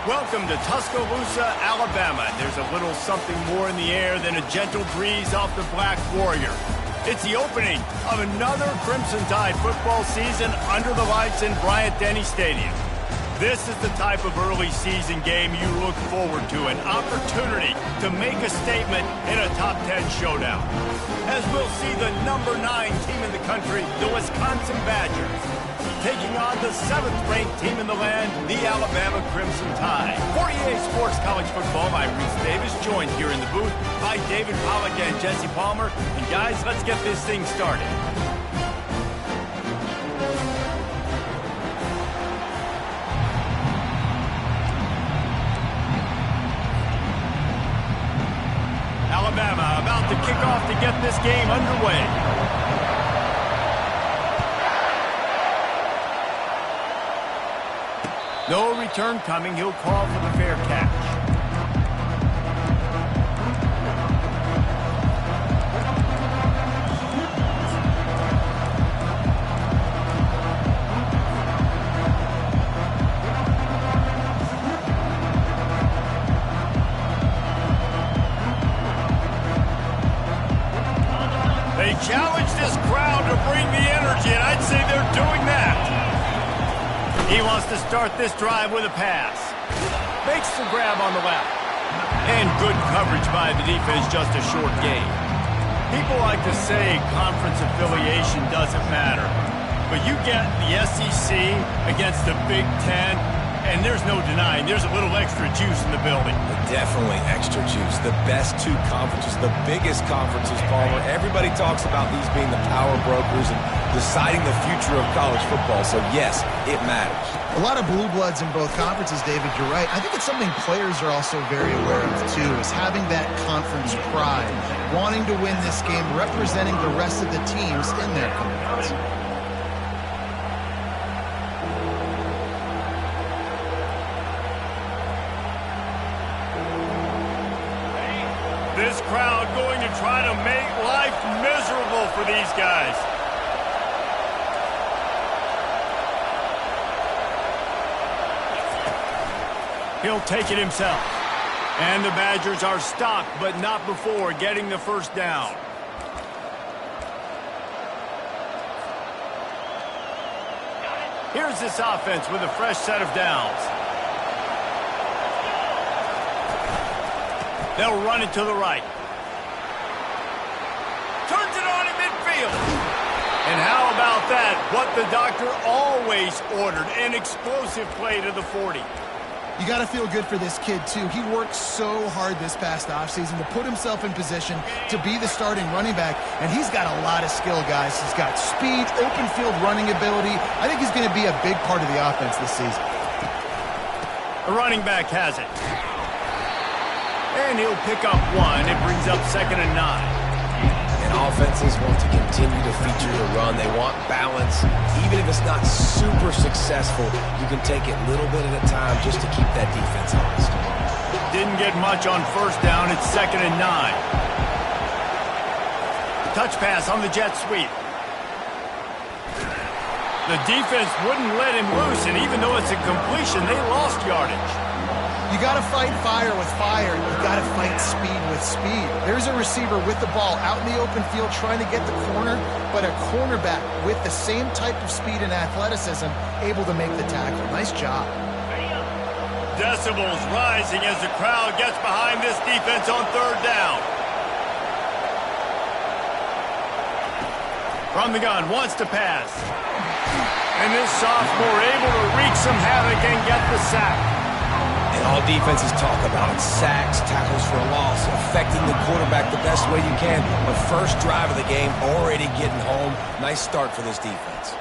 Welcome to Tuscaloosa, Alabama. There's a little something more in the air than a gentle breeze off the Black Warrior. It's the opening of another Crimson Tide football season under the lights in Bryant-Denny Stadium. This is the type of early season game you look forward to, an opportunity to make a statement in a top 10 showdown. As we'll see the number 9 team in the country, the Wisconsin Badgers, taking on the 7th-ranked team in the land, the Alabama Crimson Tide. For EA Sports College Football, I'm Reese Davis, joined here in the booth by David Pollack and Jesse Palmer. And guys, let's get this thing started. Alabama about to kick off to get this game underway. No return coming. He'll call for the fair catch. They challenge this crowd to bring the energy, and I'd say they're doing that. He wants to start this drive with a pass. Makes the grab on the left. And good coverage by the defense, just a short gain. People like to say conference affiliation doesn't matter. But you get the SEC against the Big Ten, and there's no denying there's a little extra juice in the building. Definitely extra juice. The best 2 conferences, the biggest conferences, Palmer. Everybody talks about these being the power brokers and deciding the future of college football. So, yes, it matters. A lot of blue bloods in both conferences, David. You're right. I think it's something players are also very aware of, too, is having that conference pride, wanting to win this game, representing the rest of the teams in their conference. This crowd going to try to make life miserable for these guys. He'll take it himself. And the Badgers are stopped, but not before getting the first down. Here's this offense with a fresh set of downs. They'll run it to the right. Turns it on in midfield. And how about that? What the doctor always ordered, an explosive play to the 40. You got to feel good for this kid, too. He worked so hard this past offseason to put himself in position to be the starting running back, and he's got a lot of skill, guys. He's got speed, open field running ability. I think he's going to be a big part of the offense this season. The running back has it. And he'll pick up 1. It brings up 2nd and 9. And offenses want to continue to feature the run. They want balance. Even if it's not super successful, you can take it little bit at a time just to keep that defense honest. Didn't get much on first down. It's 2nd and 9. Touch pass on the jet sweep. The defense wouldn't let him loose, and even though it's a completion, they lost yardage. You got to fight fire with fire. You got to fight speed with speed. There's a receiver with the ball out in the open field trying to get the corner, but a cornerback with the same type of speed and athleticism able to make the tackle. Nice job. Decibels rising as the crowd gets behind this defense on 3rd down. From the gun, wants to pass. And this sophomore able to wreak some havoc and get the sack. And all defenses talk about it. Sacks, tackles for a loss, affecting the quarterback the best way you can. But first drive of the game, already getting home. Nice start for this defense.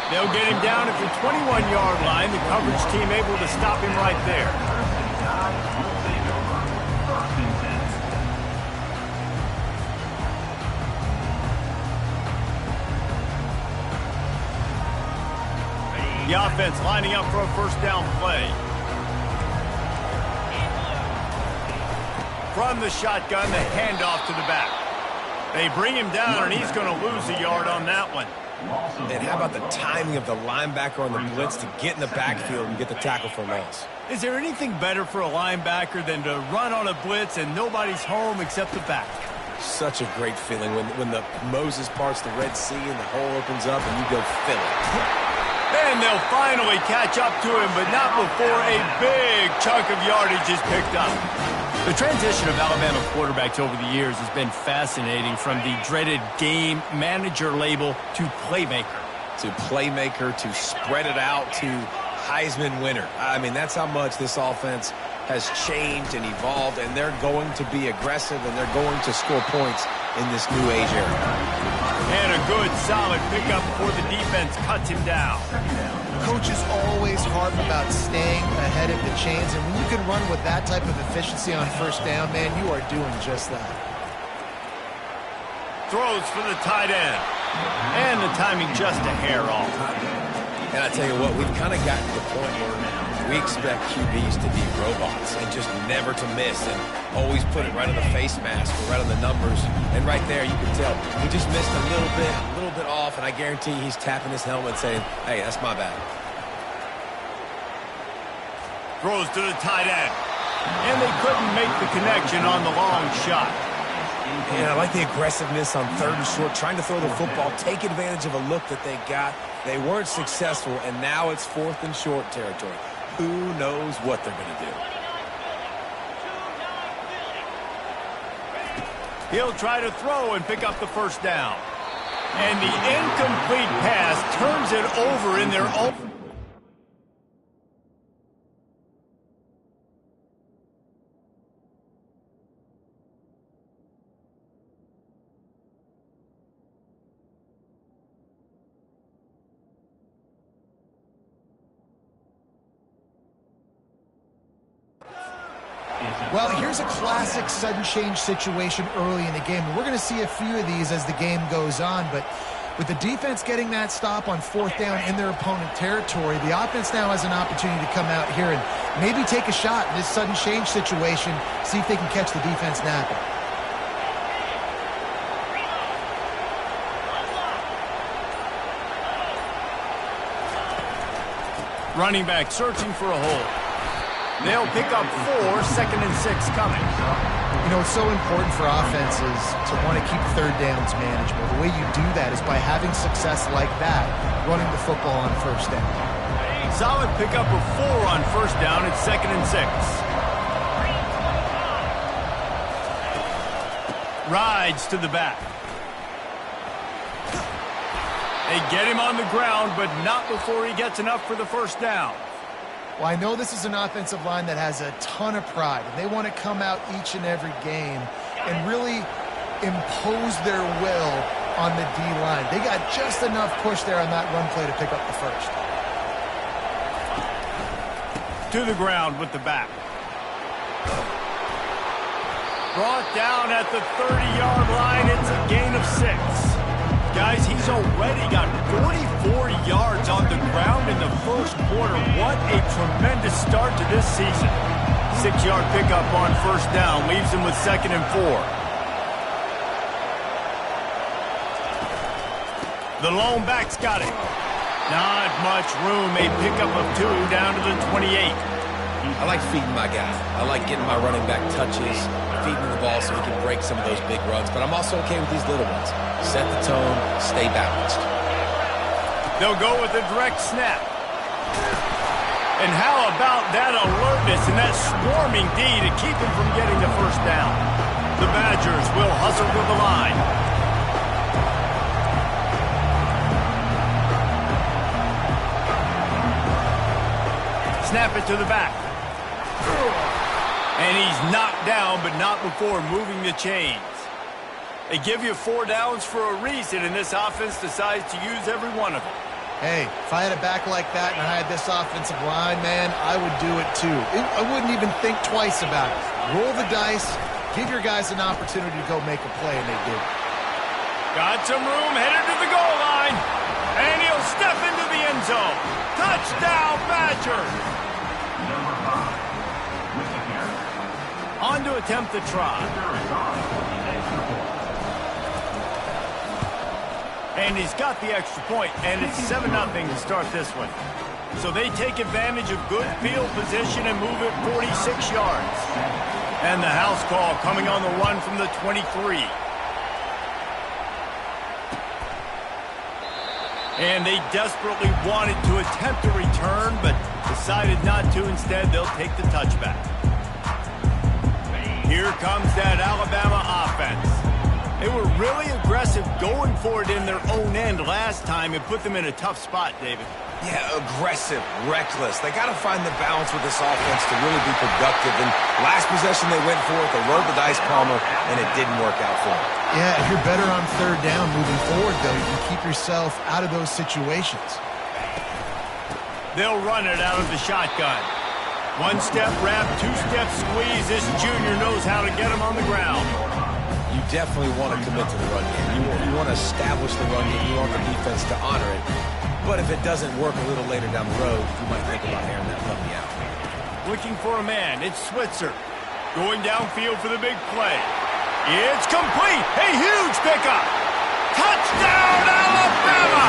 They'll get him down at the 21-yard line. The coverage team able to stop him right there. The offense lining up for a first down play. From the shotgun, the handoff to the back. They bring him down, and he's going to lose a yard on that one. And how about the timing of the linebacker on the blitz to get in the backfield and get the tackle for loss? Is there anything better for a linebacker than to run on a blitz and nobody's home except the back? Such a great feeling when the Moses parts the Red Sea and the hole opens up and you go fill it. And they'll finally catch up to him, but not before a big chunk of yardage is picked up. The transition of Alabama quarterbacks over the years has been fascinating, from the dreaded game manager label to playmaker. To playmaker, to spread it out, to Heisman winner. I mean, that's how much this offense has changed and evolved, and they're going to be aggressive, and they're going to score points in this new age era. And a good, solid pickup before the defense cuts him down. Coaches always harp about staying ahead of the chains, and when you can run with that type of efficiency on first down, man, you are doing just that. Throws for the tight end. And the timing just a hair off. And I tell you what, we've kind of gotten to the point where we expect QBs to be robots and just never to miss and always put it right on the face mask or right on the numbers. And right there, you can tell he just missed a little bit off, and I guarantee he's tapping his helmet saying, hey, that's my bad. Throws to the tight end. And they couldn't make the connection on the long shot. Yeah, I like the aggressiveness on 3rd and short, trying to throw the football, take advantage of a look that they got. They weren't successful, and now it's 4th and short territory. Who knows what they're going to do? He'll try to throw and pick up the first down. And the incomplete pass turns it over in their own. Well, here's a classic sudden change situation early in the game. We're going to see a few of these as the game goes on, but with the defense getting that stop on 4th down in their opponent territory, the offense now has an opportunity to come out here and maybe take a shot in this sudden change situation, see if they can catch the defense napping. Running back searching for a hole. They'll pick up 4, 2nd and 6 coming. You know, it's so important for offenses to want to keep 3rd downs manageable. The way you do that is by having success like that, running the football on 1st down. Solid pickup of 4 on 1st down. It's 2nd and 6. Rides to the back. They get him on the ground, but not before he gets enough for the first down. Well, I know this is an offensive line that has a ton of pride, and they want to come out each and every game and really impose their will on the D-line. They got just enough push there on that run play to pick up the first. To the ground with the back. Brought down at the 30-yard line. It's a gain of 6. Guys, he's already got 44 yards on the ground in the first quarter. What a tremendous start to this season. 6-yard pickup on 1st down leaves him with 2nd and 4. The lone back's got it. Not much room. A pickup of 2 down to the 28. I like feeding my guy. I like getting my running back touches, feeding the ball so he can break some of those big runs. But I'm also okay with these little ones. Set the tone, stay balanced. They'll go with a direct snap. And how about that alertness and that swarming D to keep him from getting the first down? The Badgers will hustle to the line. Snap it to the back. And he's knocked down, but not before moving the chains. They give you 4 downs for a reason, and this offense decides to use every one of them. Hey, if I had a back like that and I had this offensive line, man, I would do it too. I wouldn't even think twice about it. Roll the dice, give your guys an opportunity to go make a play, and they did. Got some room, headed to the goal line, and he'll step into the end zone. Touchdown, Badgers! On to attempt the try. And he's got the extra point, and it's 7-0 to start this one. So they take advantage of good field position and move it 46 yards. And the house call coming on the run from the 23. And they desperately wanted to attempt a return, but decided not to. Instead, they'll take the touchback. Here comes that Alabama offense. They were really aggressive going for it in their own end last time and put them in a tough spot, David. Yeah, aggressive, reckless. They got to find the balance with this offense to really be productive. And last possession they went for it, they rolled the dice, Palmer, and it didn't work out for them. Yeah, if you're better on third down moving forward, though, you can keep yourself out of those situations. They'll run it out of the shotgun. One-step wrap, two-step squeeze. This junior knows how to get him on the ground. You definitely want to commit to the run game. You want to establish the run game. You want the defense to honor it. But if it doesn't work a little later down the road, you might think about airing that puppy out. Looking for a man. It's Switzer. Going downfield for the big play. It's complete. A huge pickup. Touchdown, Alabama!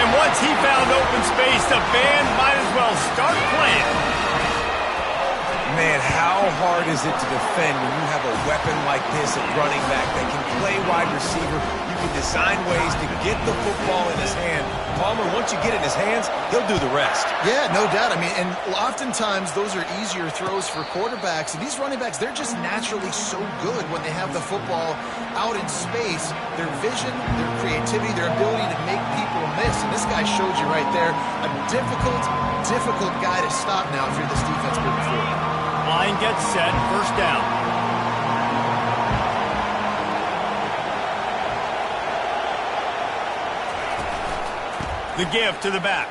And once he found open space, the band might as well start playing. Man, how hard is it to defend when you have a weapon like this at running back that can play wide receiver? You can design ways to get the football in his hand. Palmer, once you get it in his hands, he'll do the rest. Yeah, no doubt. I mean, and oftentimes those are easier throws for quarterbacks. And these running backs, they're just naturally so good when they have the football out in space. Their vision, their creativity, their ability to make people miss. And this guy showed you right there, a difficult guy to stop now if you're this defense moving forward. Line gets set, first down. The give to the back.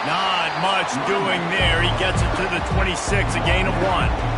Not much doing there. He gets it to the 26, a gain of 1.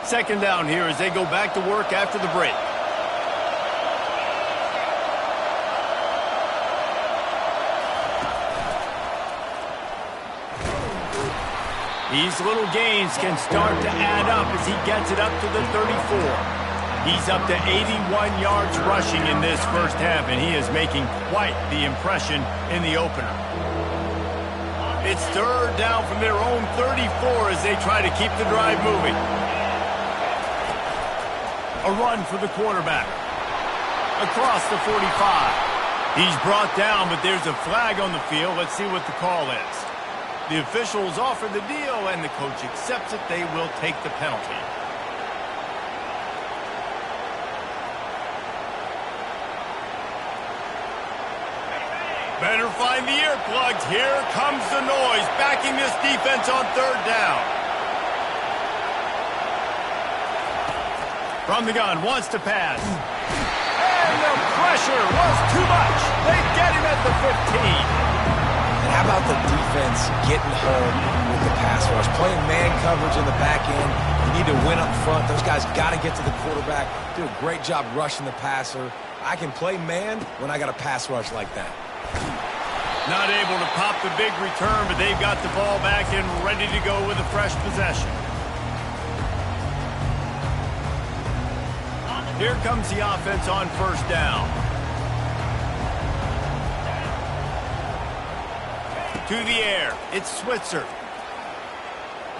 Second down here as they go back to work after the break. These little gains can start to add up as he gets it up to the 34. He's up to 81 yards rushing in this first half, and he is making quite the impression in the opener. It's third down from their own 34 as they try to keep the drive moving. A run for the quarterback. Across the 45. He's brought down, but there's a flag on the field. Let's see what the call is. The officials offer the deal, and the coach accepts it. They will take the penalty. Better find the earplugs. Here comes the noise, backing this defense on third down. From the gun, wants to pass. And the pressure was too much. They get him at the 15. And how about the defense getting home with the pass rush? Playing man coverage in the back end. You need to win up front. Those guys got to get to the quarterback. Do a great job rushing the passer. I can play man when I got a pass rush like that. Not able to pop the big return, but they've got the ball back and ready to go with a fresh possession. Here comes the offense on first down. To the air, it's Switzer.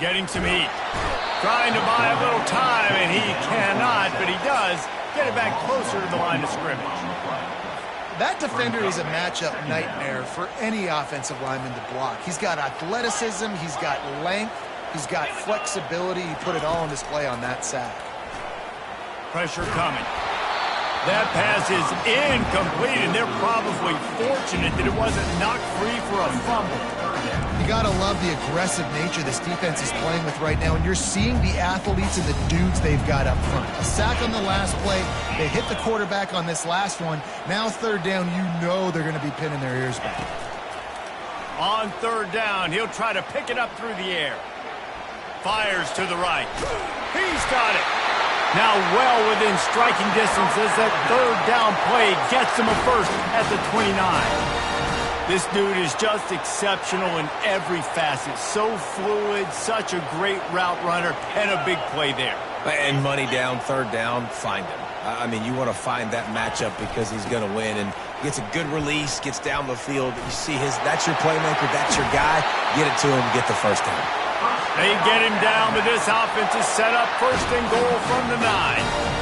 Getting some heat. Trying to buy a little time, and he cannot, but he does get it back closer to the line of scrimmage. That defender is a matchup nightmare for any offensive lineman to block. He's got athleticism, he's got length, he's got flexibility. He put it all on display on that sack. Pressure coming. That pass is incomplete, and they're probably fortunate that it wasn't knocked free for a fumble. You got to love the aggressive nature this defense is playing with right now, and you're seeing the athletes and the dudes they've got up front. A sack on the last play. They hit the quarterback on this last one. Now third down, you know they're going to be pinning their ears back. On third down, he'll try to pick it up through the air. Fires to the right. He's got it. Now well within striking distance as that third down play gets him a first at the 29. This dude is just exceptional in every facet. So fluid, such a great route runner, and a big play there. And money down, third down, find him. I mean, you want to find that matchup because he's going to win. And gets a good release, gets down the field. You see that's your playmaker, that's your guy. Get it to him, get the first down. They get him down, but this offense is set up first and goal from the 9.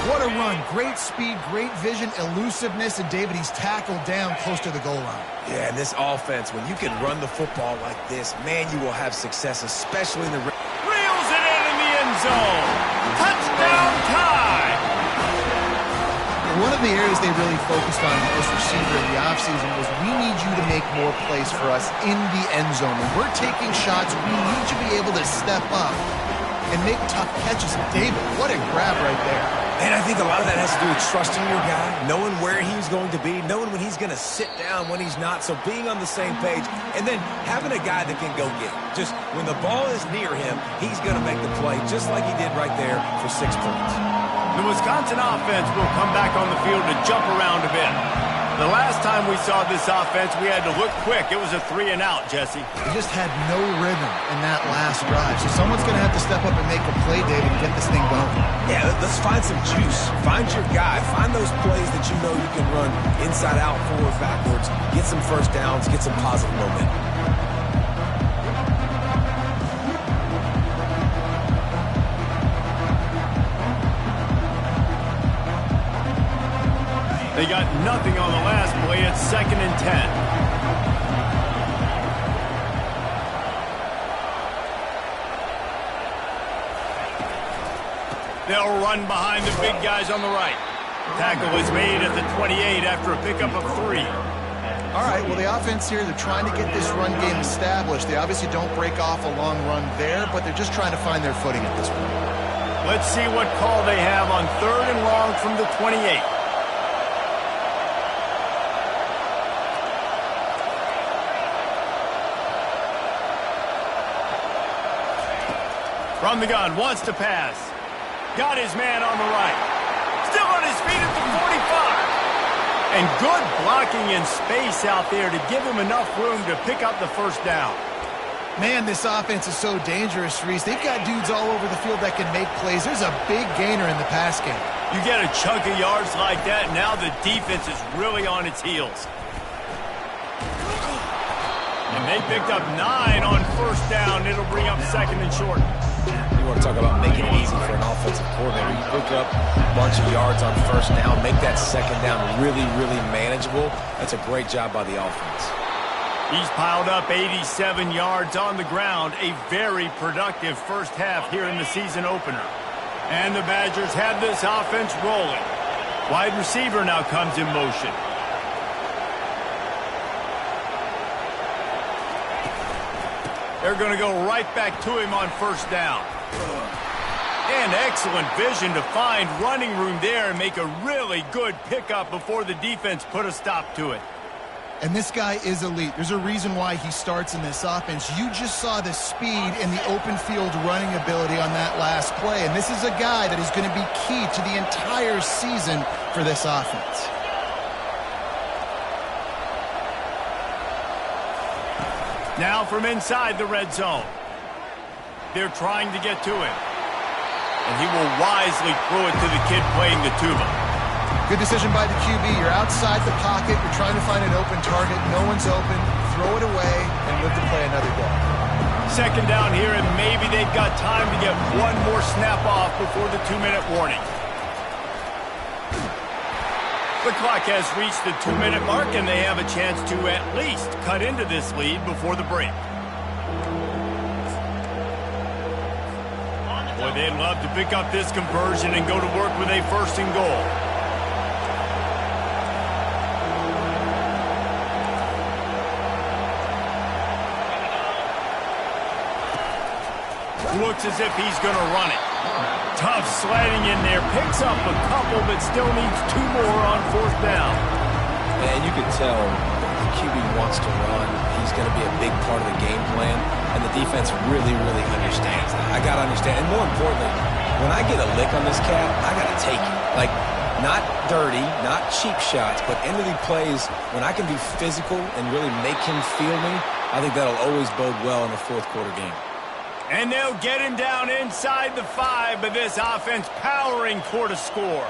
What a run. Great speed, great vision, elusiveness, and David, he's tackled down close to the goal line. Yeah, and this offense, when you can run the football like this, man, you will have success, especially in the... Reels it in the end zone. Touchdown tie. One of the areas they really focused on with this receiver in the offseason was we need you to make more plays for us in the end zone. When we're taking shots, we need you to be able to step up and make tough catches. David, what a grab right there. And I think a lot of that has to do with trusting your guy, knowing where he's going to be, knowing when he's going to sit down, when he's not. So being on the same page, and then having a guy that can go get it. Just when the ball is near him, he's going to make the play just like he did right there for 6 points. The Wisconsin offense will come back on the field to jump around a bit. The last time we saw this offense, we had to look quick. It was a 3-and-out, Jesse. They just had no rhythm in that last drive. So someone's going to have to step up and make a play, David, and get this thing going. Yeah, let's find some juice. Find your guy. Find those plays that you know you can run inside out, forward, backwards. Get some first downs. Get some positive momentum. They got nothing on the last play. It's 2nd and 10. They'll run behind the big guys on the right. Tackle is made at the 28 after a pickup of 3. All right, well, the offense here, they're trying to get this run game established. They obviously don't break off a long run there, but they're just trying to find their footing at this point. Let's see what call they have on 3rd and long from the 28. From the gun, wants to pass. Got his man on the right. Still on his feet at the 45. And good blocking in space out there to give him enough room to pick up the first down. Man, this offense is so dangerous, Reese. They've got dudes all over the field that can make plays. There's a big gainer in the pass game. You get a chunk of yards like that, now the defense is really on its heels. And they picked up 9 on first down. It'll bring up 2nd and short. You want to talk about making it easy for an offensive coordinator. You pick up a bunch of yards on first down, make that second down really, really manageable. That's a great job by the offense. He's piled up 87 yards on the ground. A very productive first half here in the season opener. And the Badgers have this offense rolling. Wide receiver now comes in motion. They're going to go right back to him on first down. And excellent vision to find running room there and make a really good pickup before the defense put a stop to it. And this guy is elite. There's a reason why he starts in this offense. You just saw the speed and the open field running ability on that last play. And this is a guy that is going to be key to the entire season for this offense. Now from inside the red zone. They're trying to get to him. And he will wisely throw it to the kid playing the tuba. Good decision by the QB. You're outside the pocket. You're trying to find an open target. No one's open. Throw it away and live to play another day. 2nd down here, and maybe they've got time to get one more snap off before the 2-minute warning. The clock has reached the 2-minute mark, and they have a chance to at least cut into this lead before the break. Boy, they'd love to pick up this conversion and go to work with a 1st and goal. looks as if he's going to run it. Tough sledding in there. Picks up a couple, but still needs 2 more on 4th down. And you can tell the QB wants to run. He's going to be a big part of the game plan. And the defense really, really understands that. I got to understand. And more importantly, when I get a lick on this cat, I got to take it. Like, not dirty, not cheap shots, but end of the plays, when I can be physical and really make him feel me, I think that'll always bode well in the 4th quarter game. And they'll get him down inside the 5, but this offense powering toward a score.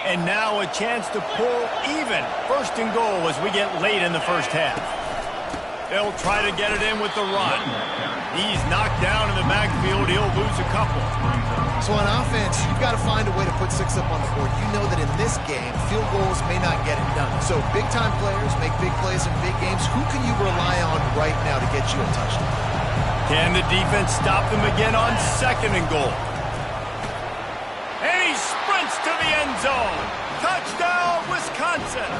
And now a chance to pull even. 1st and goal as we get late in the first half. They'll try to get it in with the run. He's knocked down in the backfield. He'll lose a couple. So on offense, you've got to find a way to put 6 up on the board. You know that in this game, field goals may not get it done. So big-time players make big plays in big games. Who can you rely on right now to get you a touchdown? Can the defense stop them again on 2nd and goal? And he sprints to the end zone. Touchdown, Wisconsin.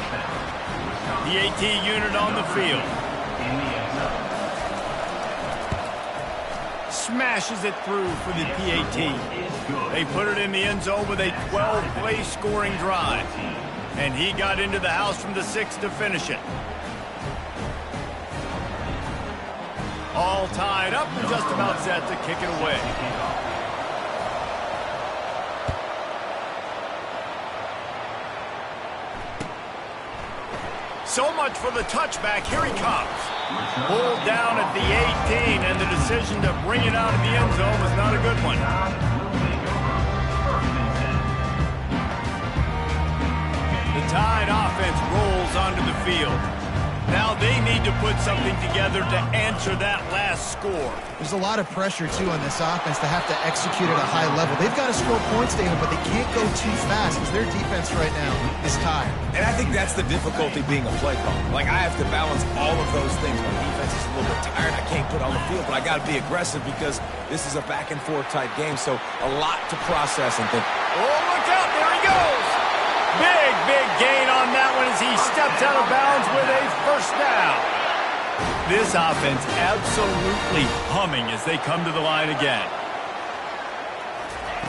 The AT unit on the field. Smashes it through for the PAT. They put it in the end zone with a 12-play scoring drive. And he got into the house from the 6 to finish it. All tied up and just about set to kick it away. So much for the touchback. Here he comes. Pulled down at the 18, and the decision to bring it out of the end zone was not a good one. The Tide offense rolls onto the field. Now they need to put something together to answer that last score. There's a lot of pressure, too, on this offense to have to execute at a high level. They've got to score points, David, but they can't go too fast because their defense right now is tired. And I think that's the difficulty being a play caller. Like, I have to balance all of those things. My defense is a little bit tired. I can't put on the field, but I got to be aggressive because this is a back-and-forth type game, so a lot to process and think. Oh, look out. There he goes. Big gain on that one as he steps out of bounds with a 1st down. This offense absolutely humming as they come to the line again.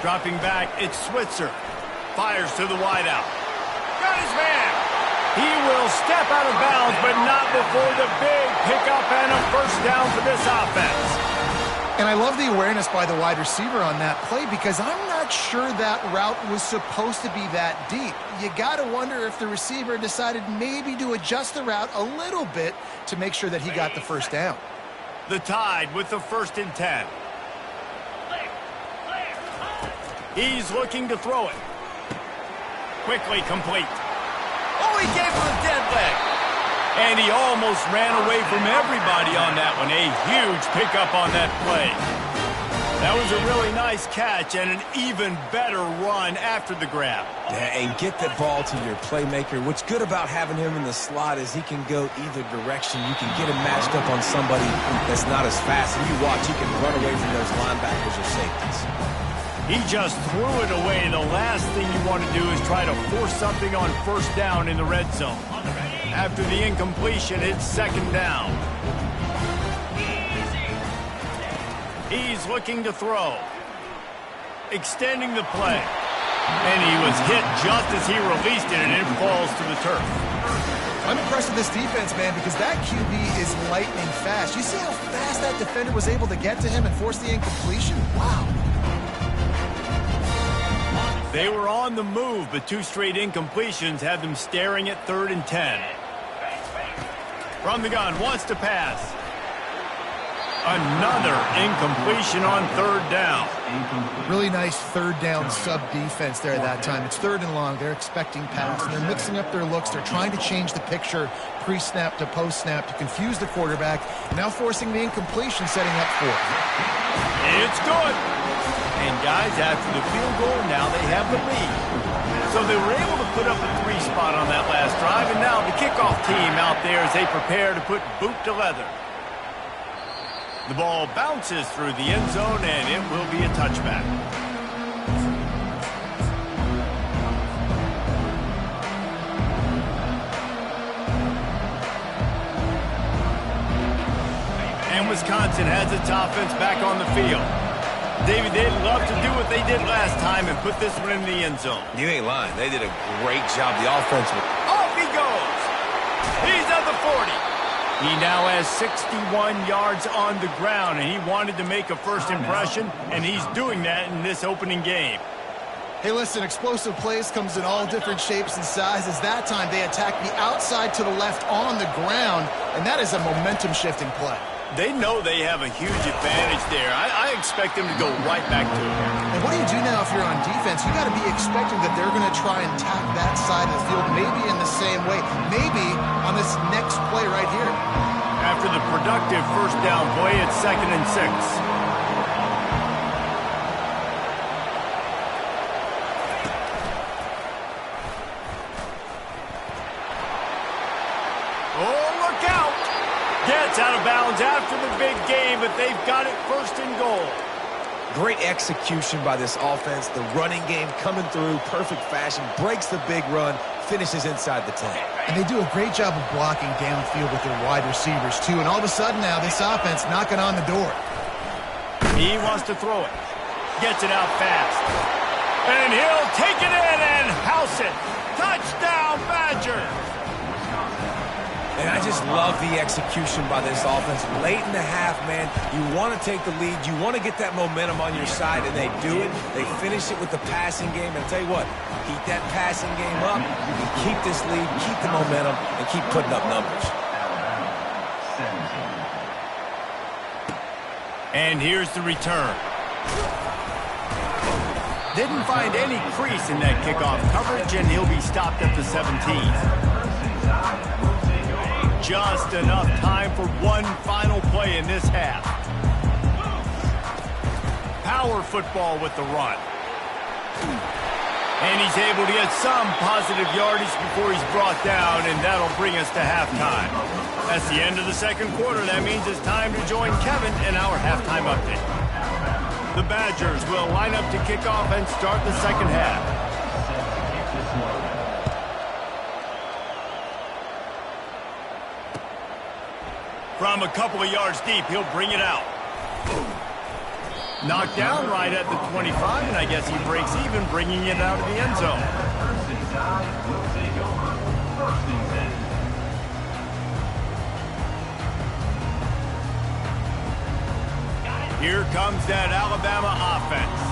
Dropping back, it's Switzer. Fires to the wideout. Got his man. He will step out of bounds, but not before the big pickup and a 1st down for this offense. And I love the awareness by the wide receiver on that play because I'm not sure that route was supposed to be that deep. You got to wonder if the receiver decided maybe to adjust the route a little bit to make sure that he got the 1st down. The Tide with the 1st and 10. He's looking to throw it. Quickly complete. Oh, he gave him a dead leg. And he almost ran away from everybody on that one. A huge pickup on that play. That was a really nice catch and an even better run after the grab. Yeah, and get the ball to your playmaker. What's good about having him in the slot is he can go either direction. You can get him matched up on somebody that's not as fast. And you watch, he can run away from those linebackers or safeties. He just threw it away. The last thing you want to do is try to force something on 1st down in the red zone. After the incompletion, it's 2nd down. He's looking to throw. Extending the play. And he was hit just as he released it, and it falls to the turf. I'm impressed with this defense, man, because that QB is lightning fast. You see how fast that defender was able to get to him and force the incompletion? Wow. They were on the move, but 2 straight incompletions had them staring at 3rd and 10. From the gun, wants to pass. Another incompletion on 3rd down. Really nice 3rd down sub-defense there that time. It's 3rd and long. They're expecting pass, and they're mixing up their looks. They're trying to change the picture pre-snap to post-snap to confuse the quarterback, now forcing the incompletion, setting up 4th. It's good. And guys, after the field goal, now they have the lead. So they were able to put up a 3 spot on that last drive, and now the kickoff team out there as they prepare to put boot to leather. The ball bounces through the end zone, and it will be a touchback. And Wisconsin has its offense back on the field. David, they'd love to do what they did last time and put this one in the end zone. You ain't lying. They did a great job. The offense. Off he goes. He's at the 40. He now has 61 yards on the ground, and he wanted to make a first impression, and he's doing that in this opening game. Hey, listen, explosive plays comes in all different shapes and sizes. That time, they attack the outside to the left on the ground, and that is a momentum-shifting play. They know they have a huge advantage there. I expect them to go right back to it. And what do you do now if you're on defense? You got to be expecting that they're going to try and attack that side of the field, maybe in the same way, maybe on this next play right here. After the productive first down play, it's 2nd and 6. Oh, look out! Gets out of bounds after the big game, but they've got it 1st and goal. Great execution by this offense. The running game coming through, perfect fashion, breaks the big run, finishes inside the 10. And they do a great job of blocking downfield with their wide receivers, too. And all of a sudden now, this offense knocking on the door. He wants to throw it. Gets it out fast. And he'll take it in and house it. Touchdown, Badger! And I just love the execution by this offense. Late in the half, man, you want to take the lead. You want to get that momentum on your side, and they do it. They finish it with the passing game. And I'll tell you what, keep that passing game up. You can keep this lead, keep the momentum, and keep putting up numbers. And here's the return. Didn't find any crease in that kickoff coverage, and he'll be stopped at the 17. Just enough time for one final play in this half. Power football with the run. And he's able to get some positive yardage before he's brought down, and that'll bring us to halftime. That's the end of the second quarter. That means it's time to join Kevin in our halftime update. The Badgers will line up to kick off and start the second half. From a couple of yards deep, he'll bring it out. Knocked down right at the 25, and I guess he breaks even, bringing it out of the end zone. Here comes that Alabama offense.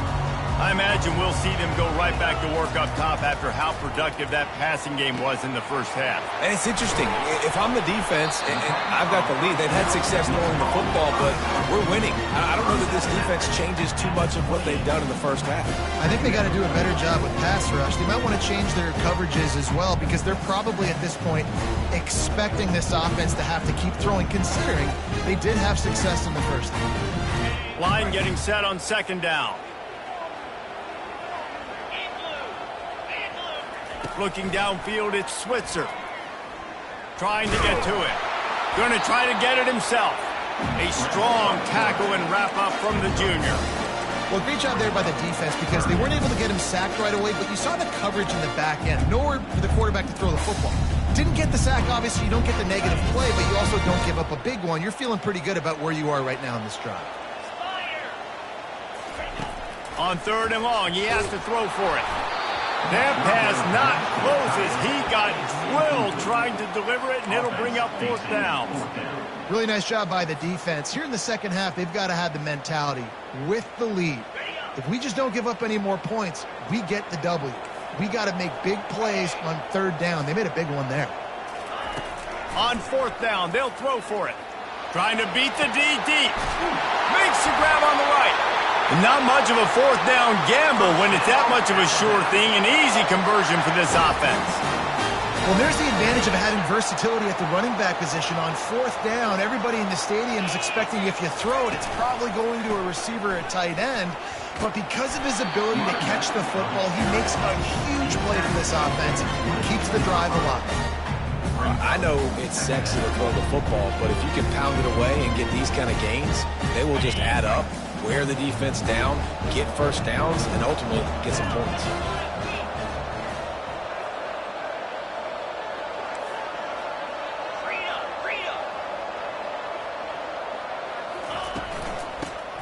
I imagine we'll see them go right back to work up top after how productive that passing game was in the first half. And it's interesting. If I'm the defense and I've got the lead, they've had success throwing the football, but we're winning. I don't know that this defense changes too much of what they've done in the first half. I think they got to do a better job with pass rush. They might want to change their coverages as well, because they're probably at this point expecting this offense to have to keep throwing, considering they did have success in the first half. Line getting set on 2nd down. Looking downfield, it's Switzer. Trying to get to it. Going to try to get it himself. A strong tackle and wrap up from the junior. Well, great job there by the defense, because they weren't able to get him sacked right away, but you saw the coverage in the back end. Nowhere for the quarterback to throw the football. Didn't get the sack, obviously. You don't get the negative play, but you also don't give up a big one. You're feeling pretty good about where you are right now in this drive. On 3rd and long, he has to throw for it. That pass not closes. He got drilled trying to deliver it, and it'll bring up 4th down. Really nice job by the defense. Here in the second half, they've got to have the mentality with the lead. If we just don't give up any more points, we get the W. We got to make big plays on 3rd down. They made a big one there. On 4th down, they'll throw for it. Trying to beat the D deep. Makes the grab on the right. Not much of a 4th down gamble when it's that much of a sure thing. An easy conversion for this offense. Well, there's the advantage of having versatility at the running back position. On 4th down, everybody in the stadium is expecting if you throw it, it's probably going to a receiver at tight end. But because of his ability to catch the football, he makes a huge play for this offense and keeps the drive alive. I know it's sexy to throw the football, but if you can pound it away and get these kind of gains, they will just add up, wear the defense down, get first downs, and ultimately get some points.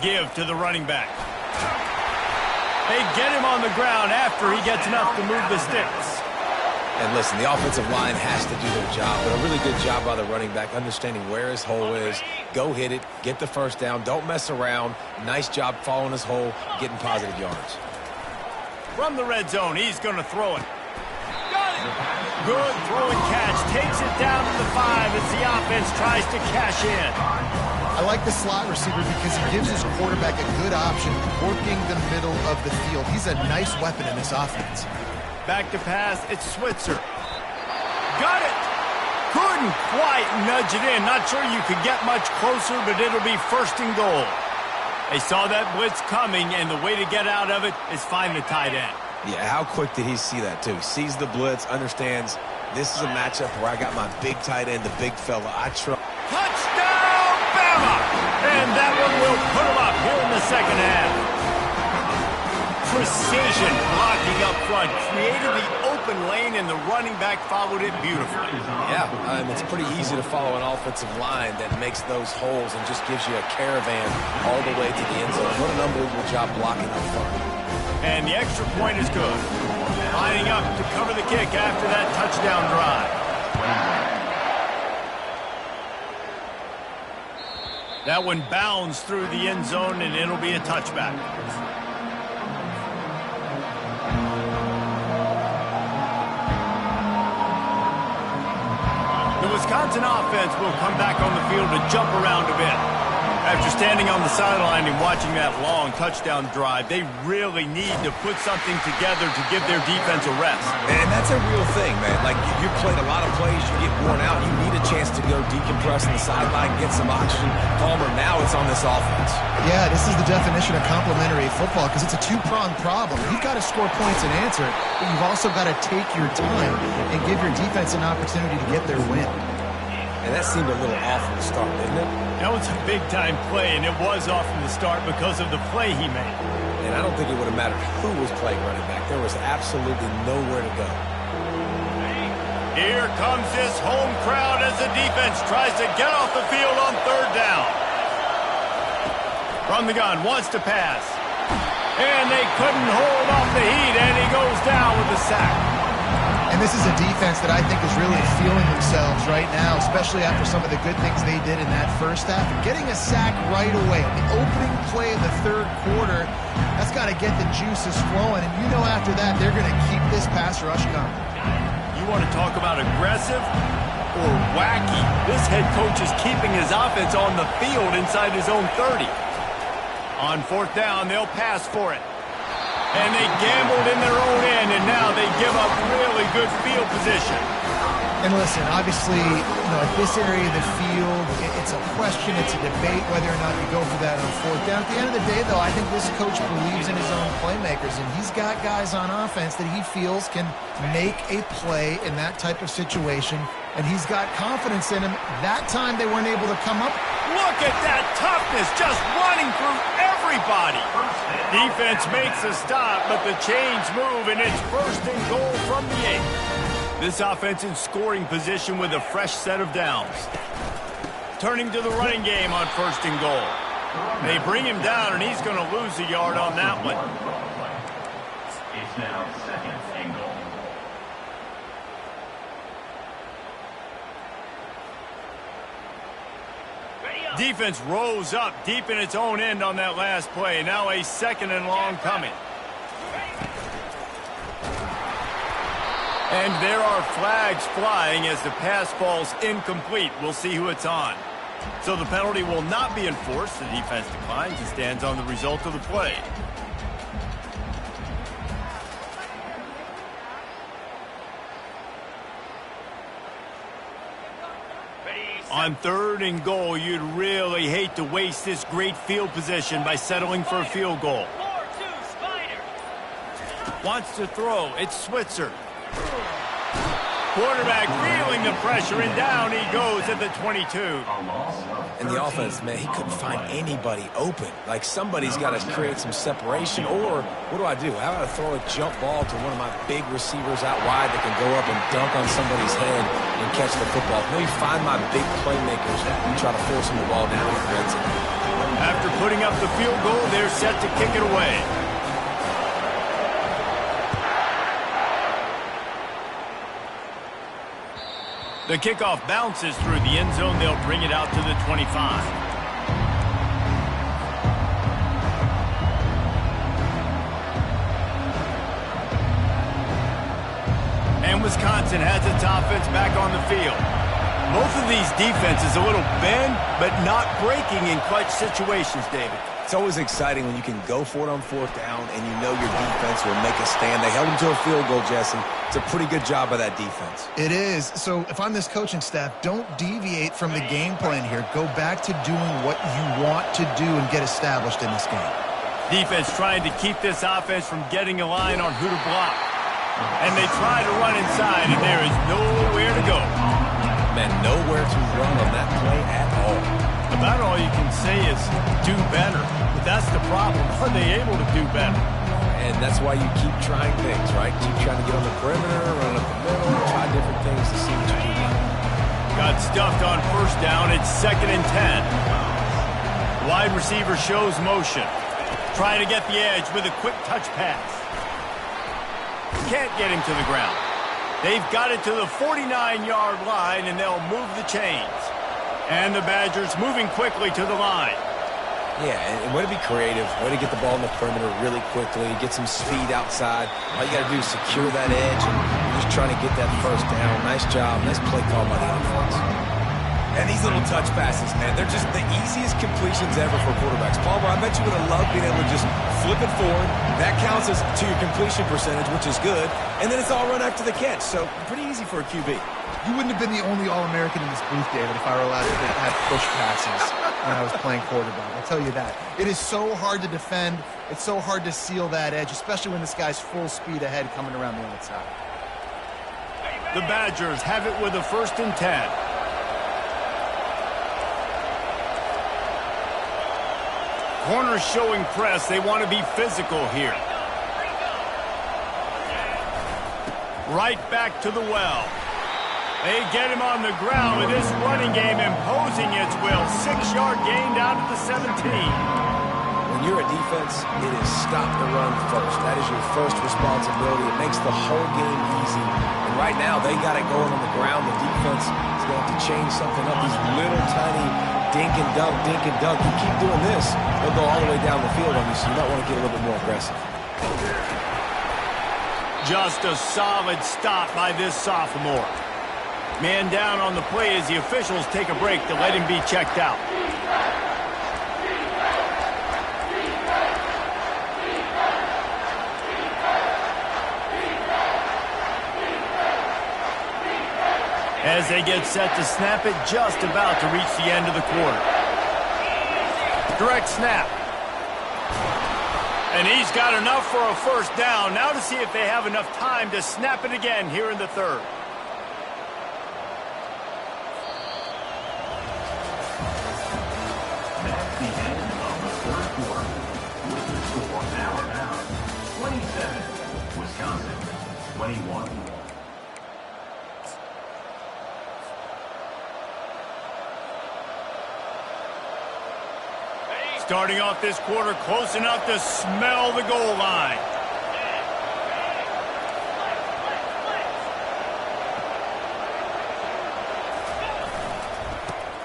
Give to the running back. They get him on the ground after he gets enough to move the sticks. And listen, the offensive line has to do their job, but a really good job by the running back, understanding where his hole is. Go hit it, get the first down, don't mess around. Nice job following his hole, getting positive yards. From the red zone, he's going to throw it. Good throw and catch. Takes it down to the 5 as the offense tries to cash in. I like the slot receiver because he gives his quarterback a good option working the middle of the field. He's a nice weapon in this offense. Back to pass, it's Switzer. Got it! Couldn't quite nudge it in. Not sure you could get much closer, but it'll be 1st and goal. They saw that blitz coming, and the way to get out of it is find the tight end. Yeah, how quick did he see that, too? Sees the blitz, understands this is a matchup where I got my big tight end, the big fella. I trust. Touchdown, Bama! And that one will put him up here in the second half. Precision blocking up front, created the open lane, and the running back followed it beautifully. Yeah, it's pretty easy to follow an offensive line that makes those holes and just gives you a caravan all the way to the end zone. What an unbelievable job blocking up front. And the extra point is good. Lining up to cover the kick after that touchdown drive. That one bounds through the end zone, and it'll be a touchback. The Wisconsin offense will come back on the field to jump around a bit. After standing on the sideline and watching that long touchdown drive, they really need to put something together to give their defense a rest. And that's a real thing, man. Like, you played a lot of plays, you get worn out, you need a chance to go decompress on the sideline, get some oxygen. Palmer, now it's on this offense. Yeah, this is the definition of complementary football because it's a two-pronged problem. You've got to score points and answer, but you've also got to take your time and give your defense an opportunity to get their win. And that seemed a little off from the start, didn't it? That was a big-time play, and it was off from the start because of the play he made. And I don't think it would have mattered who was playing running back. There was absolutely nowhere to go. Here comes this home crowd as the defense tries to get off the field on 3rd down. From the gun, wants to pass. And they couldn't hold off the heat, and he goes down with the sack. And this is a defense that I think is really feeling themselves right now, especially after some of the good things they did in that first half. And getting a sack right away, the opening play of the 3rd quarter, that's got to get the juices flowing. And you know after that, they're going to keep this pass rush coming. You want to talk about aggressive or wacky? This head coach is keeping his offense on the field inside his own 30. On 4th down, they'll pass for it. And they gambled in their own end, and now they give up really good field position. And listen, obviously, at this area of the field, it's a question, it's a debate whether or not you go for that on 4th down. At the end of the day, though, I think this coach believes in his own playmakers, and he's got guys on offense that he feels can make a play in that type of situation, and he's got confidence in him. That time they weren't able to come up. Look at that toughness, just running through everybody. Defense makes a stop, but the chains move, and it's 1st and goal from the 8. This offense in scoring position with a fresh set of downs. Turning to the running game on 1st and goal. They bring him down, and he's going to lose a yard on that one. It's now 2nd and goal. Defense rose up deep in its own end on that last play. Now a 2nd and long coming. And there are flags flying as the pass falls incomplete. We'll see who it's on. So the penalty will not be enforced. The defense declines and stands on the result of the play. On 3rd and goal, you'd really hate to waste this great field position by settling for a field goal. Wants to throw. It's Switzer. Quarterback feeling the pressure, and down he goes at the 22. And the offense, man, he couldn't find anybody open. Like, somebody's got to create some separation, or what do I do? How do I throw a jump ball to one of my big receivers out wide that can go up and dunk on somebody's head and catch the football? Maybe find my big playmakers and try to force them the ball down in the red zone. After putting up the field goal, they're set to kick it away. The kickoff bounces through the end zone. They'll bring it out to the 25. And Wisconsin has its offense back on the field. Both of these defenses a little bend, but not breaking in clutch situations, David. It's always exciting when you can go for it on fourth down and you know your defense will make a stand. They held them to a field goal, Jesse. It's a pretty good job by that defense. It is. So if I'm this coaching staff, don't deviate from the game plan here. Go back to doing what you want to do and get established in this game. Defense trying to keep this offense from getting a line on who to block. And they try to run inside, and there is nowhere to go. Man, nowhere to run on that play at all. About all you can say is do better. But that's the problem. Are they able to do better? And that's why you keep trying things, right? Keep trying to get on the perimeter, run up the middle, try different things to see what you can do. Got stuffed on first down. It's 2nd and 10. Wide receiver shows motion. Trying to get the edge with a quick touch pass. Can't get him to the ground. They've got it to the 49-yard line, and they'll move the chains. And the Badgers moving quickly to the line. Yeah, and way to be creative, way to get the ball in the perimeter really quickly, get some speed outside. All you got to do is secure that edge, and you're just trying to get that first down. Nice job, nice play call by the offense. And these little touch passes, man, they're just the easiest completions ever for quarterbacks. Palmer, I bet you would have loved being able to just flip it forward. That counts as to your completion percentage, which is good. And then it's all run after the catch, so pretty easy for a QB. You wouldn't have been the only All-American in this booth, David, if I were allowed to have push passes when I was playing quarterback. I'll tell you that. It is so hard to defend. It's so hard to seal that edge, especially when this guy's full speed ahead coming around the outside. The Badgers have it with a 1st and 10. Corners showing press. They want to be physical here. Right back to the well. They get him on the ground with this running game imposing its will. 6-yard gain down to the 17. When you're a defense, it is stop the run first. That is your first responsibility. It makes the whole game easy. And right now, they got it going on the ground. The defense is going to have to change something up. These little tiny dink and dunk, dink and dunk. You keep doing this, they'll go all the way down the field on you, so you might want to get a little bit more aggressive. Just a solid stop by this sophomore. Man down on the play as the officials take a break to let him be checked out. As they get set to snap it, just about to reach the end of the quarter. Direct snap. And he's got enough for a first down. Now to see if they have enough time to snap it again here in the 3rd. That's the end of the 3rd quarter. With the score Alabama 27, Wisconsin 21. Starting off this quarter close enough to smell the goal line.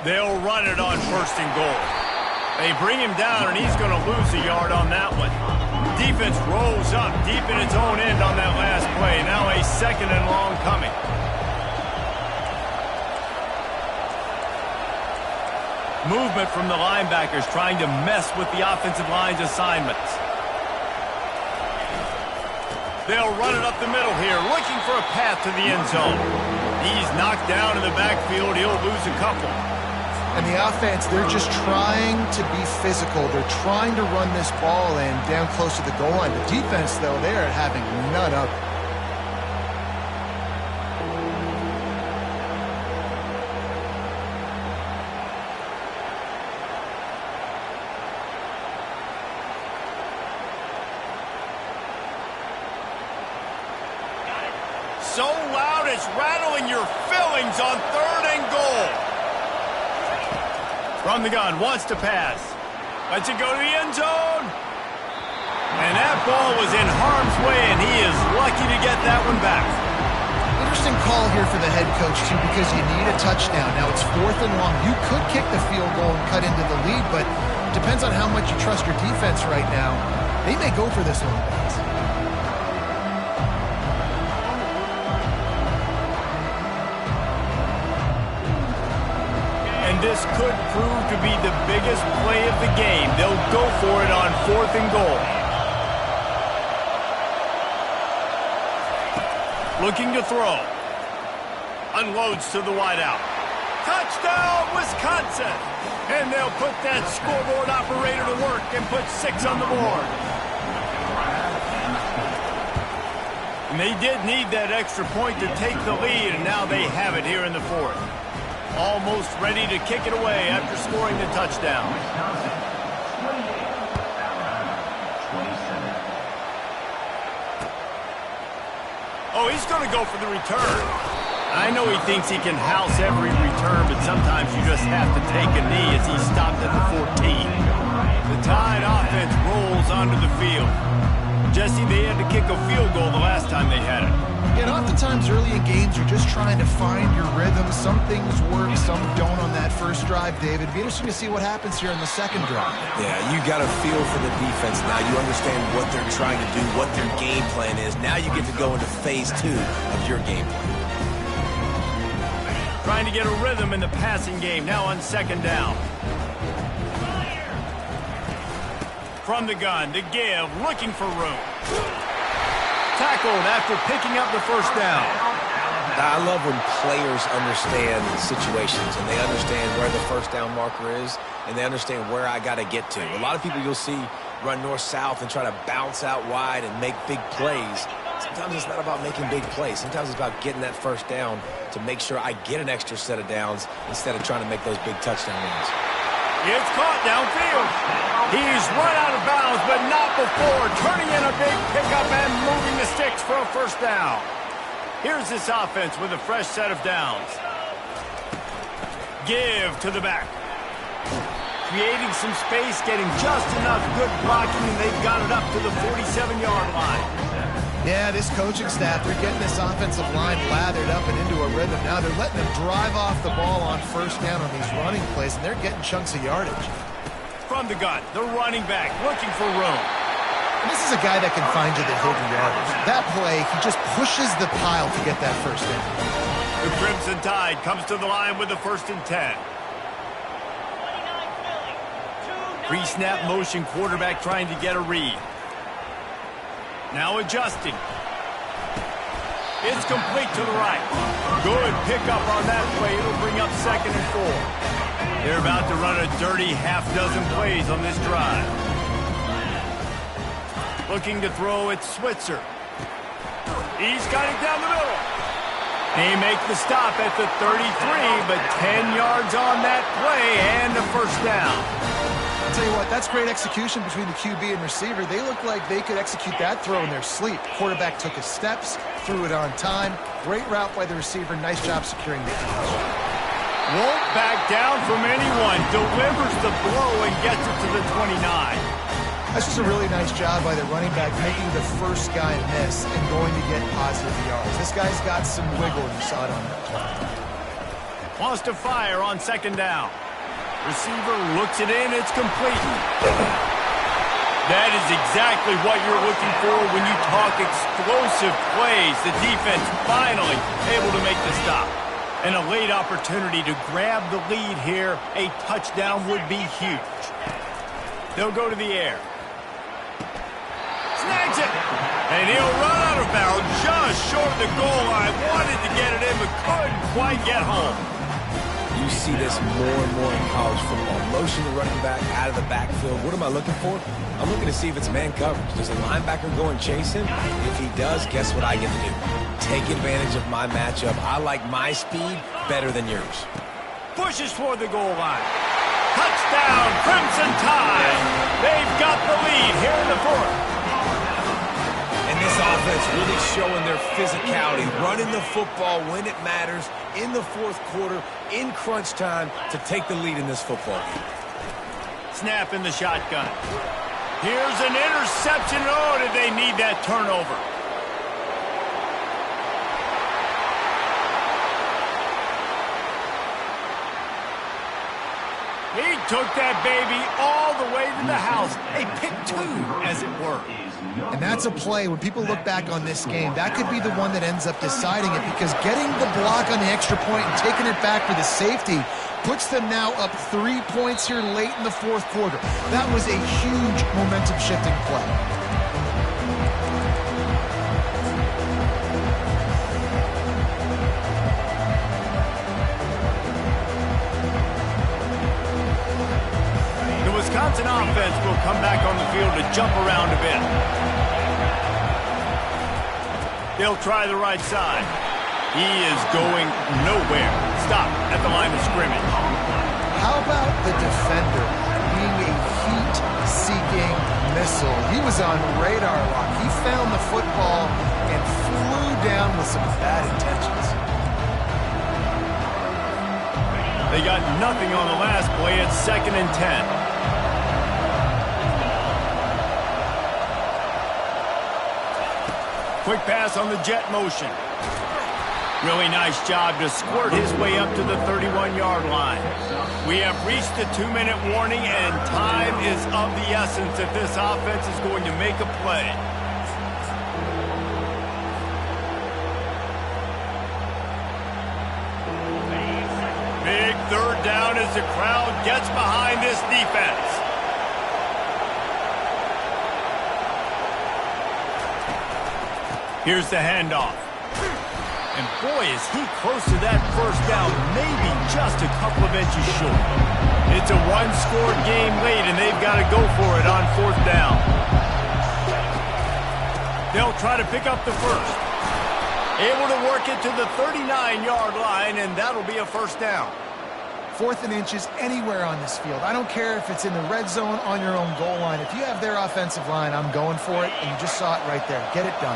They'll run it on 1st and goal. They bring him down, and he's going to lose a yard on that one. Defense rolls up deep in its own end on that last play. Now a 2nd and long coming. Movement from the linebackers trying to mess with the offensive line's assignments. They'll run it up the middle here, looking for a path to the end zone. He's knocked down in the backfield. He'll lose a couple. And the offense, they're just trying to be physical. They're trying to run this ball in down close to the goal line. The defense, though, they're having none of it. So loud it's rattling your fillings on 3rd and goal. From the gun, wants to pass. Lets it go to the end zone. And that ball was in harm's way, and he is lucky to get that one back. Interesting call here for the head coach, too, because you need a touchdown. Now it's 4th and long. You could kick the field goal and cut into the lead, but it depends on how much you trust your defense right now. They may go for this one. And this could prove to be the biggest play of the game. They'll go for it on 4th and goal. Looking to throw. Unloads to the wideout. Touchdown, Wisconsin! And they'll put that scoreboard operator to work and put 6 on the board. And they did need that extra point to take the lead, and now they have it here in the 4th. Almost ready to kick it away after scoring the touchdown. Oh, he's going to go for the return. I know he thinks he can house every return, but sometimes you just have to take a knee as he stopped at the 14. The Tide offense rolls onto the field. Jesse, they had to kick a field goal the last time they had it. Yeah, and oftentimes early in games, you're just trying to find your rhythm. Some things work, some don't on that first drive, David. It'd be interesting to see what happens here in the second drive. Yeah, you got a feel for the defense now. You understand what they're trying to do, what their game plan is. Now you get to go into phase 2 of your game plan. Trying to get a rhythm in the passing game, now on 2nd down. From the gun to give, looking for room. Tackled after picking up the first down. I love when players understand situations and they understand where the first down marker is and they understand where I got to get to. A lot of people you'll see run north-south and try to bounce out wide and make big plays. Sometimes it's not about making big plays. Sometimes it's about getting that first down to make sure I get an extra set of downs instead of trying to make those big touchdown runs. It's caught downfield. He's run out of bounds, but not before turning in a big pickup and moving the sticks for a first down. Here's this offense with a fresh set of downs. Give to the back. Creating some space, getting just enough good blocking, and they've got it up to the 47-yard line. Yeah, this coaching staff, they're getting this offensive line lathered up and into a rhythm. Now they're letting them drive off the ball on first down on these running plays, and they're getting chunks of yardage. From the gun, the running back looking for room. And this is a guy that can find you the hidden yardage. That play, he just pushes the pile to get that first down. The Crimson Tide comes to the line with the 1st and 10. Pre-snap motion, quarterback trying to get a read. Now adjusting. It's complete to the right. Good pickup on that play. It'll bring up 2nd and 4. They're about to run a dirty half-dozen plays on this drive. Looking to throw, it's Switzer. He's got it down the middle. They make the stop at the 33, but 10 yards on that play and a first down. I'll tell you what, that's great execution between the QB and receiver. They look like they could execute that throw in their sleep. Quarterback took his steps, threw it on time. Great route by the receiver. Nice job securing the catch. Won't back down from anyone. Delivers the blow and gets it to the 29. That's just a really nice job by the running back, making the first guy miss and going to get positive yards. This guy's got some wiggle, and you saw it on that play. Wants to fire on 2nd down. Receiver looks it in. It's complete. That is exactly what you're looking for when you talk explosive plays. The defense finally able to make the stop. And a late opportunity to grab the lead here. A touchdown would be huge. They'll go to the air. Snags it. And he'll run out of bounds just short of the goal line. Wanted to get it in, but couldn't quite get home. You see this more and more in college football. Motion the running back out of the backfield. What am I looking for? I'm looking to see if it's man coverage. Does the linebacker go and chase him? If he does, guess what I get to do? Take advantage of my matchup. I like my speed better than yours. Pushes for the goal line. Touchdown, Crimson Tide. They've got the lead here in the 4th. And this offense really showing their physicality, running the football when it matters, in the 4th quarter, in crunch time, to take the lead in this football game. Snap in the shotgun. Here's an interception. Oh, did they need that turnover? He took that baby all the way to the house. A pick two, as it were. And that's a play, when people look back on this game, that could be the one that ends up deciding it, because getting the block on the extra point and taking it back for the safety puts them now up 3 points here late in the fourth quarter. That was a huge momentum-shifting play. The Wisconsin offense will come back on the field to jump around a bit. They'll try the right side. He is going nowhere. Stop at the line of scrimmage. How about the defender being a heat-seeking missile? He was on radar lock. He found the football and flew down with some bad intentions. They got nothing on the last play. It's 2nd and 10. Quick pass on the jet motion. Really nice job to squirt his way up to the 31-yard line. We have reached the 2-minute warning, and time is of the essence if this offense is going to make a play. Big 3rd down as the crowd gets behind this defense. Here's the handoff. And boy, is he close to that first down, maybe just a couple of inches short. It's a one-score game late, and they've got to go for it on 4th down. They'll try to pick up the first. Able to work it to the 39-yard line, and that'll be a 1st down. 4th and inches anywhere on this field. I don't care if it's in the red zone, on your own goal line. If you have their offensive line, I'm going for it, and you just saw it right there. Get it done.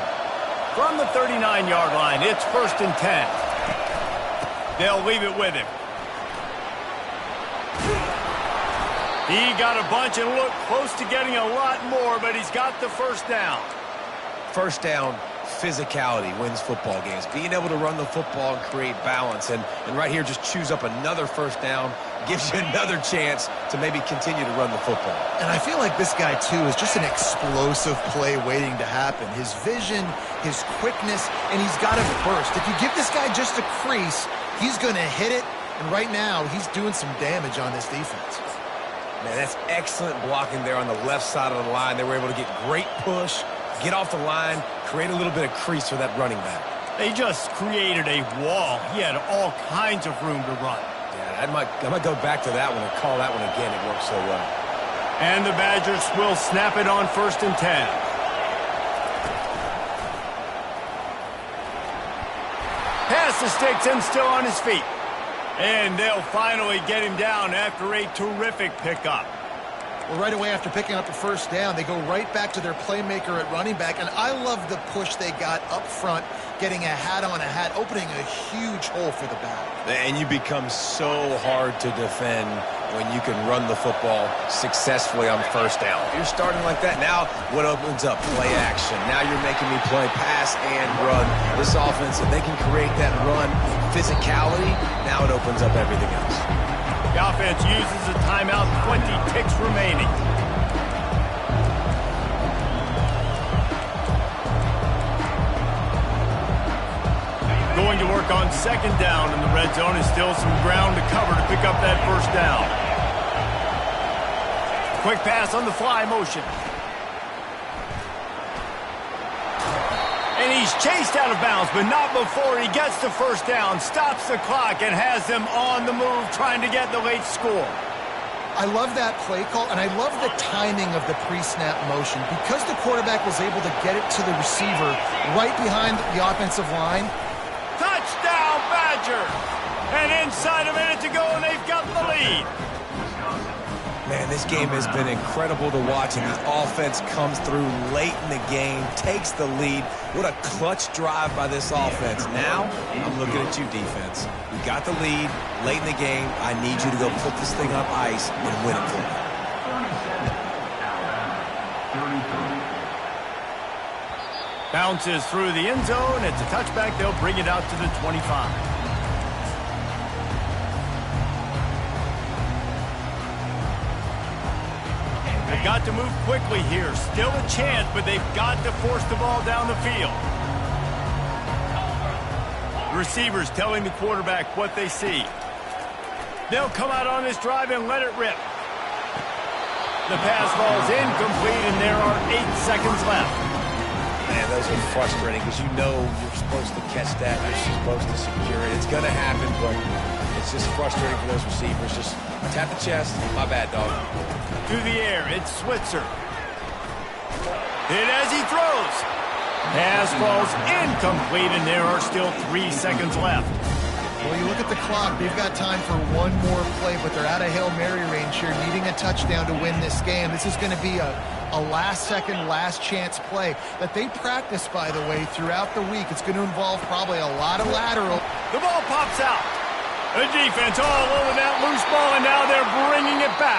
From the 39-yard line, it's 1st and 10. They'll leave it with him. He got a bunch and looked close to getting a lot more, but he's got the 1st down. 1st down, physicality wins football games. Being able to run the football and create balance. And right here, just choose up another 1st down. Gives you another chance to maybe continue to run the football. And I feel like this guy, too, is just an explosive play waiting to happen. His vision, his quickness, and he's got to burst. If you give this guy just a crease, he's going to hit it. And right now, he's doing some damage on this defense. Man, that's excellent blocking there on the left side of the line. They were able to get great push, get off the line, create a little bit of crease for that running back. They just created a wall. He had all kinds of room to run. I might go back to that one and call that one again. It worked so well. And the Badgers will snap it on 1st and 10. Pass the sticks and still on his feet. And they'll finally get him down after a terrific pickup. Well, right away after picking up the 1st down, they go right back to their playmaker at running back. And I love the push they got up front, getting a hat on a hat, opening a huge hole for the back. And you become so hard to defend when you can run the football successfully on 1st down. If you're starting like that, now what opens up? Play action. Now you're making me play pass and run. This offense, if they can create that run physicality, now it opens up everything else. The offense uses a timeout, 20 ticks remaining. Going to work on 2nd down in the red zone, and still some ground to cover to pick up that 1st down. Quick pass on the fly motion. And he's chased out of bounds, but not before he gets the 1st down, stops the clock, and has them on the move trying to get the late score. I love that play call, and I love the timing of the pre-snap motion. Because the quarterback was able to get it to the receiver right behind the offensive line. Touchdown, Badgers! And inside a minute to go, and they've got the lead. Man, this game has been incredible to watch, and the offense comes through late in the game, takes the lead. What a clutch drive by this offense. Now, I'm looking at you, defense. We got the lead late in the game. I need you to go put this thing on ice and win it for me. 33. Bounces through the end zone. It's a touchback. They'll bring it out to the 25. They've got to move quickly here. Still a chance, but they've got to force the ball down the field. The receivers telling the quarterback what they see. They'll come out on this drive and let it rip. The pass falls incomplete, and there are 8 seconds left. Man, those are frustrating because you know you're supposed to catch that. You're supposed to secure it. It's going to happen, but it's just frustrating for those receivers. Just tap the chest. My bad, dog. Through the air, it's Switzer. Hit as he throws. Pass falls incomplete, and there are still 3 seconds left. Well, you look at the clock. They've got time for one more play, but they're out of Hail Mary range here, needing a touchdown to win this game. This is going to be a last-second, last-chance play that they practice, by the way, throughout the week. It's going to involve probably a lot of lateral. The ball pops out. The defense all over that loose ball, and now they're bringing it back.